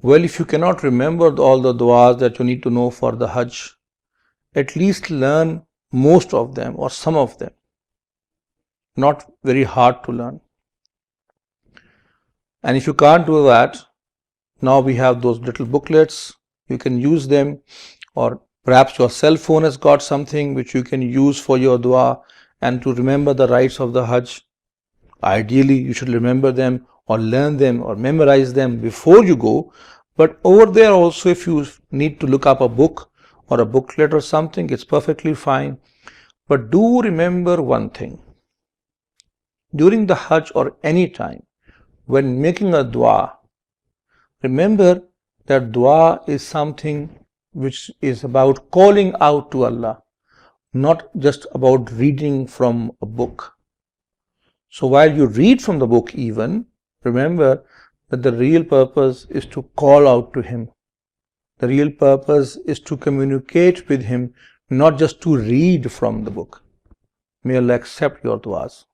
Well, if you cannot remember all the du'as that you need to know for the Hajj, at least learn most of them or some of them. Not very hard to learn. And if you can't do that, now we have those little booklets. You can use them, or perhaps your cell phone has got something which you can use for your dua and to remember the rites of the Hajj. Ideally, you should remember them or learn them or memorize them before you go. But over there also, if you need to look up a book or a booklet or something, it's perfectly fine. But do remember one thing. During the Hajj or any time, when making a dua, remember that dua is something which is about calling out to Allah, not just about reading from a book. So while you read from the book even, remember that the real purpose is to call out to Him. The real purpose is to communicate with Him, not just to read from the book. May Allah accept your duas.